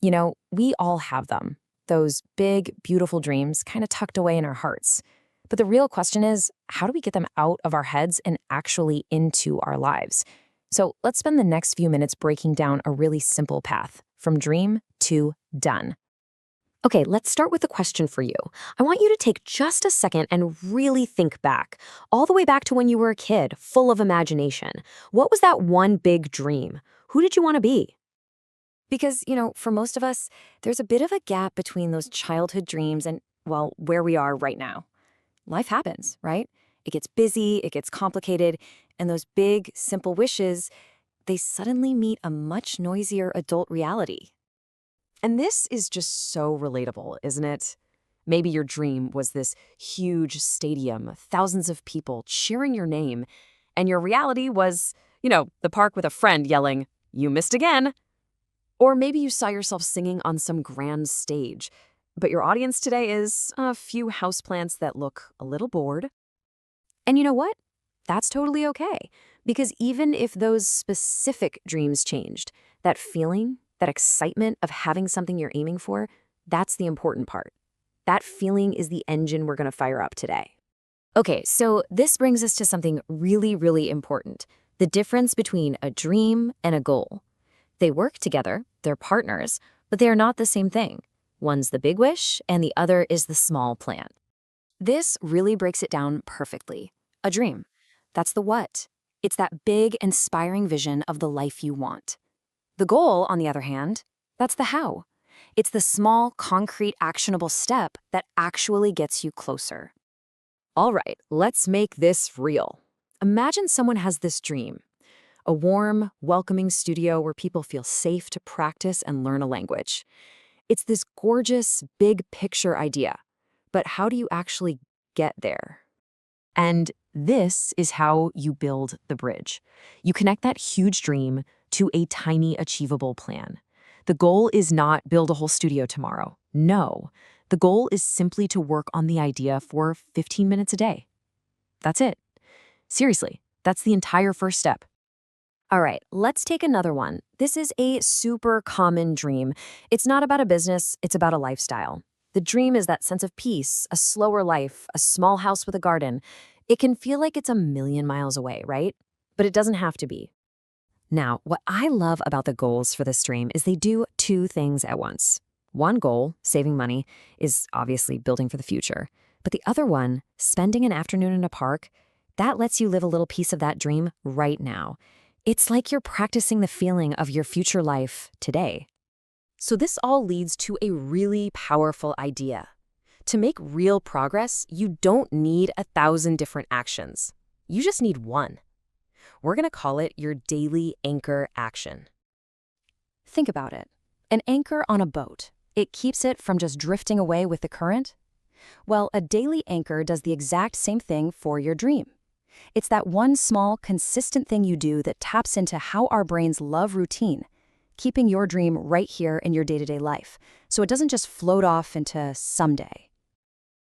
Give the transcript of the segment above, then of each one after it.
We all have them. Those big, beautiful dreams kind of tucked away in our hearts. But the real question is, how do we get them out of our heads and actually into our lives? So let's spend the next few minutes breaking down a really simple path from dream to done. Okay, let's start with a question for you. I want you to take just a second and really think back, all the way back to when you were a kid, full of imagination. What was that one big dream? Who did you want to be? Because, for most of us, there's a bit of a gap between those childhood dreams and, well, where we are right now. Life happens, right? It gets busy, it gets complicated, and those big, simple wishes, they suddenly meet a much noisier adult reality. And this is just so relatable, isn't it? Maybe your dream was this huge stadium, thousands of people cheering your name, and your reality was, the park with a friend yelling, "You missed again." Or maybe you saw yourself singing on some grand stage, but your audience today is a few houseplants that look a little bored. And you know what? That's totally okay. Because even if those specific dreams changed, that feeling, that excitement of having something you're aiming for, that's the important part. That feeling is the engine we're going to fire up today. Okay, so this brings us to something really, really important. The difference between a dream and a goal. They work together, they're partners, but they are not the same thing. One's the big wish, and the other is the small plan. This really breaks it down perfectly. A dream. That's the what. It's that big, inspiring vision of the life you want. The goal, on the other hand, that's the how. It's the small, concrete, actionable step that actually gets you closer. All right, let's make this real. Imagine someone has this dream. A warm, welcoming studio where people feel safe to practice and learn a language. It's this gorgeous, big picture idea. But how do you actually get there? And this is how you build the bridge. You connect that huge dream to a tiny, achievable plan. The goal is not build a whole studio tomorrow. No, the goal is simply to work on the idea for 15 minutes a day. That's it. Seriously, that's the entire first step. All right, let's take another one. This is a super common dream. It's not about a business, it's about a lifestyle. The dream is that sense of peace, a slower life, a small house with a garden. It can feel like it's a million miles away, right? But it doesn't have to be. Now, what I love about the goals for this dream is they do two things at once. One goal, saving money, is obviously building for the future. But the other one, spending an afternoon in a park, that lets you live a little piece of that dream right now. It's like you're practicing the feeling of your future life today. So this all leads to a really powerful idea. To make real progress, you don't need 1,000 different actions. You just need one. We're going to call it your daily anchor action. Think about it. An anchor on a boat. It keeps it from just drifting away with the current. Well, a daily anchor does the exact same thing for your dream. It's that one small, consistent thing you do that taps into how our brains love routine, keeping your dream right here in your day-to-day life, so it doesn't just float off into someday.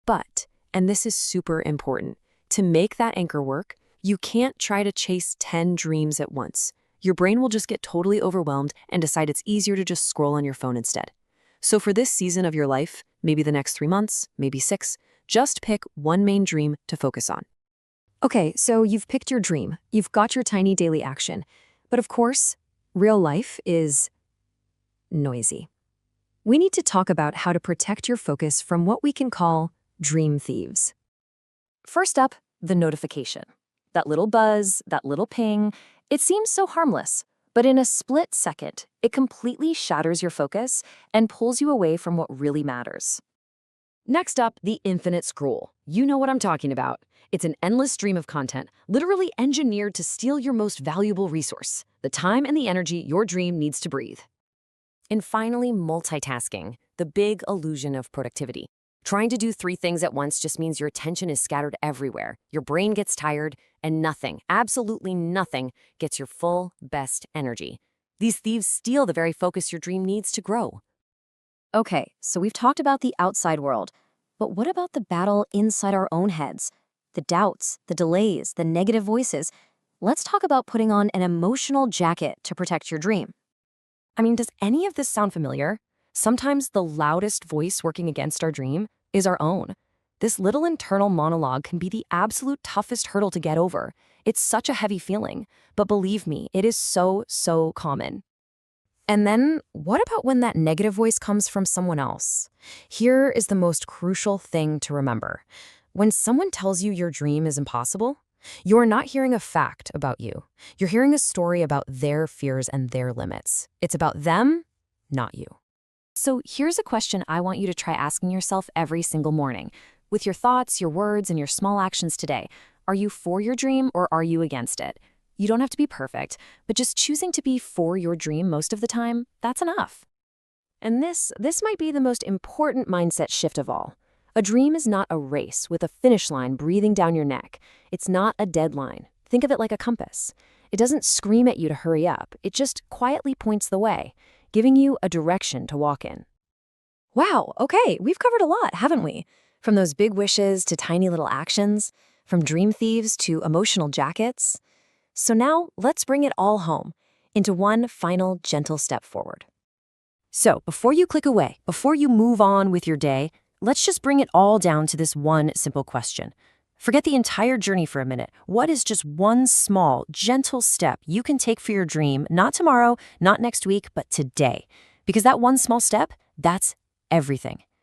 But, and this is super important, to make that anchor work, you can't try to chase 10 dreams at once. Your brain will just get totally overwhelmed and decide it's easier to just scroll on your phone instead. So for this season of your life, maybe the next 3 months, maybe 6, just pick one main dream to focus on. Okay, so you've picked your dream. You've got your tiny daily action. But of course, real life is noisy. We need to talk about how to protect your focus from what we can call dream thieves. First up, the notification. That little buzz, that little ping, it seems so harmless, but in a split second, it completely shatters your focus and pulls you away from what really matters. Next up, the infinite scroll. You know what I'm talking about. It's an endless stream of content, literally engineered to steal your most valuable resource, the time and the energy your dream needs to breathe. And finally, multitasking, the big illusion of productivity. Trying to do 3 things at once just means your attention is scattered everywhere. Your brain gets tired, and nothing, absolutely nothing, gets your full, best energy. These thieves steal the very focus your dream needs to grow. Okay, so we've talked about the outside world, but what about the battle inside our own heads? The doubts, the delays, the negative voices. Let's talk about putting on an emotional jacket to protect your dream. I mean, does any of this sound familiar? Sometimes the loudest voice working against our dream is our own. This little internal monologue can be the absolute toughest hurdle to get over. It's such a heavy feeling, but believe me, it is so, so common. And then, what about when that negative voice comes from someone else? Here is the most crucial thing to remember. When someone tells you your dream is impossible, you're not hearing a fact about you. You're hearing a story about their fears and their limits. It's about them, not you. So here's a question I want you to try asking yourself every single morning. With your thoughts, your words, and your small actions today, are you for your dream or are you against it? You don't have to be perfect, but just choosing to be for your dream most of the time, that's enough. And this might be the most important mindset shift of all. A dream is not a race with a finish line breathing down your neck. It's not a deadline. Think of it like a compass. It doesn't scream at you to hurry up. It just quietly points the way, giving you a direction to walk in. Wow, okay, we've covered a lot, haven't we? From those big wishes to tiny little actions, from dream thieves to emotional jackets. So now let's bring it all home into one final gentle step forward. So before you click away, before you move on with your day, let's just bring it all down to this one simple question. Forget the entire journey for a minute. What is just one small, gentle step you can take for your dream, not tomorrow, not next week, but today? Because that one small step, that's everything.